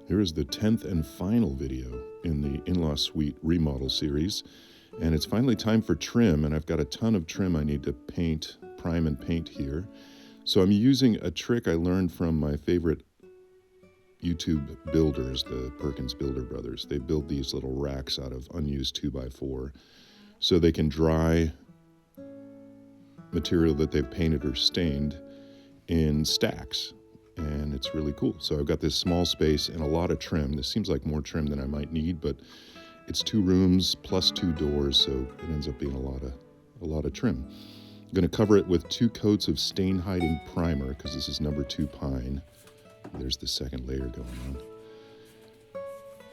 Here is the 10th and final video in the in-law suite remodel series, and it's finally time for trim, and I've got a ton of trim I need to paint, prime and paint here. So I'm using a trick I learned from my favorite YouTube builders, the Perkins Builder Brothers. They build these little racks out of unused 2x4 so they can dry material that they've painted or stained in stacks. And it's really cool. So I've got this small space and a lot of trim. This seems like more trim than I might need, but it's 2 rooms plus 2 doors, so it ends up being a lot of trim. I'm going to cover it with 2 coats of stain hiding primer because this is number 2 pine. There's the second layer going on.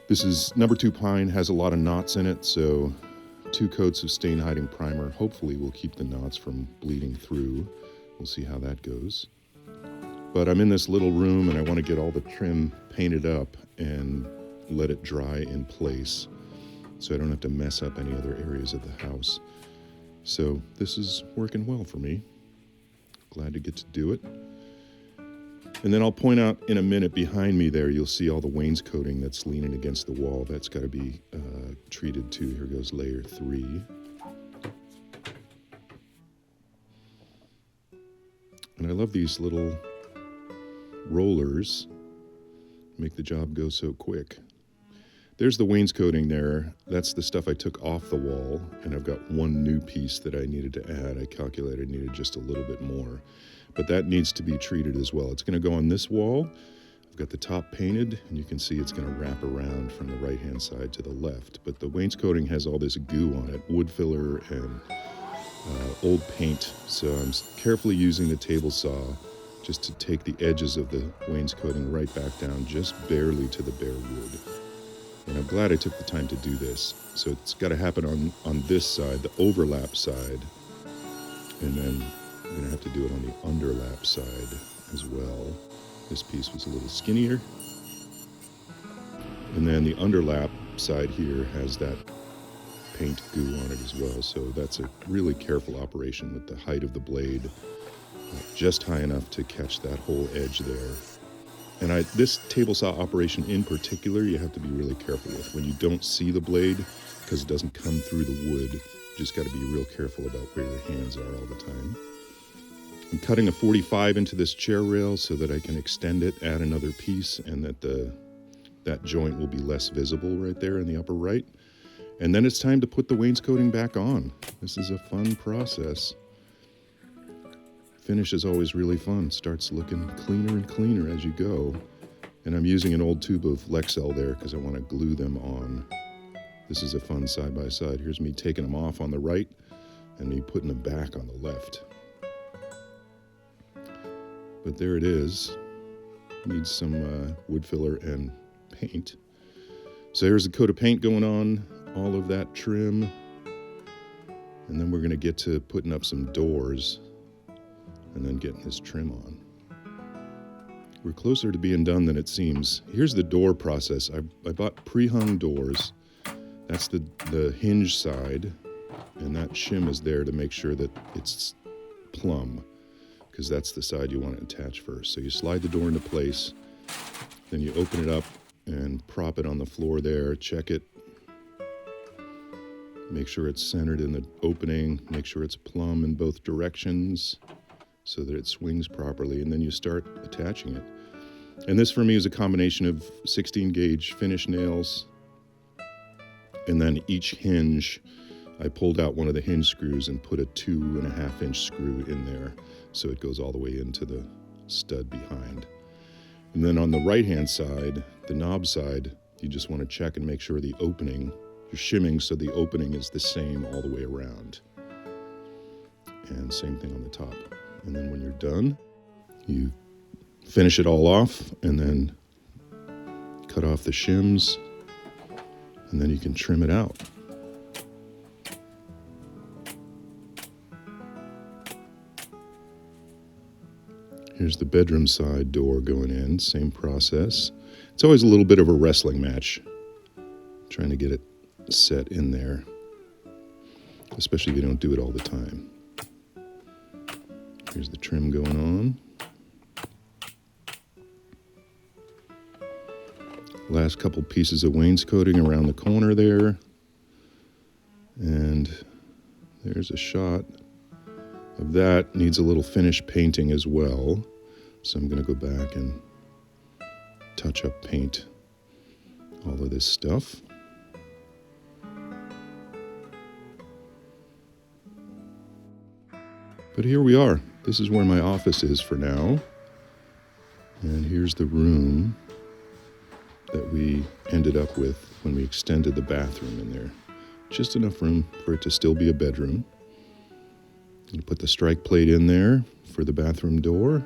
This is number 2 pine, has a lot of knots in it, so 2 coats of stain hiding primer hopefully will keep the knots from bleeding through. We'll see how that goes. But I'm in this little room and I want to get all the trim painted up and let it dry in place so I don't have to mess up any other areas of the house. So this is working well for me. Glad to get to do it. And then I'll point out in a minute behind me there, you'll see all the wainscoting that's leaning against the wall. That's got to be treated too. Here goes layer 3. And I love these little rollers, make the job go so quick. There's the wainscoting there. That's the stuff I took off the wall, and I've got 1 new piece that I needed to add. I calculated I needed just a little bit more, but that needs to be treated as well. It's going to go on this wall. I've got the top painted, and you can see it's going to wrap around from the right-hand side to the left, but the wainscoting has all this goo on it, wood filler and old paint, so I'm carefully using the table saw just to take the edges of the wainscoting right back down, just barely to the bare wood. And I'm glad I took the time to do this. So it's got to happen on this side, the overlap side, and then I'm going to have to do it on the underlap side as well. This piece was a little skinnier. And then the underlap side here has that paint goo on it as well. So that's a really careful operation with the height of the blade just high enough to catch that whole edge there. And this table saw operation in particular, you have to be really careful with when you don't see the blade because it doesn't come through the wood. You just got to be real careful about where your hands are all the time. I'm cutting a 45 into this chair rail so that I can extend it, add another piece, and that joint will be less visible right there in the upper right. And then it's time to put the wainscoting back on. This is a fun process. Finish is always really fun. Starts looking cleaner and cleaner as you go. And I'm using an old tube of Lexel there because I want to glue them on. This is a fun side-by-side. Here's me taking them off on the right and me putting them back on the left. But there it is. Needs some wood filler and paint. So here's a coat of paint going on, all of that trim. And then we're going to get to putting up some doors and then getting this trim on. We're closer to being done than it seems. Here's the door process. I bought pre-hung doors. That's the hinge side, and that shim is there to make sure that it's plumb, because that's the side you want to attach first. So you slide the door into place, then you open it up and prop it on the floor there, check it, make sure it's centered in the opening, make sure it's plumb in both directions, so that it swings properly, and then you start attaching it. And this for me is a combination of 16 gauge finish nails, and then each hinge, I pulled out one of the hinge screws and put a 2.5 inch screw in there, so it goes all the way into the stud behind. And then on the right hand side, the knob side, you just want to check and make sure the opening, you're shimming so the opening is the same all the way around. And same thing on the top. And then when you're done, you finish it all off and then cut off the shims, and then you can trim it out. Here's the bedroom side door going in, same process. It's always a little bit of a wrestling match, trying to get it set in there, especially if you don't do it all the time. Here's the trim going on. Last couple pieces of wainscoting around the corner there. And there's a shot of that. Needs a little finish painting as well. So I'm going to go back and touch up paint all of this stuff. But here we are. This is where my office is for now. And here's the room that we ended up with when we extended the bathroom in there. Just enough room for it to still be a bedroom. You put the strike plate in there for the bathroom door.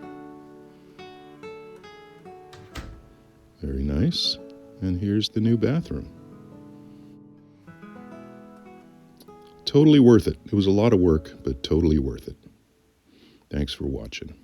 Very nice. And here's the new bathroom. Totally worth it. It was a lot of work, but totally worth it. Thanks for watching.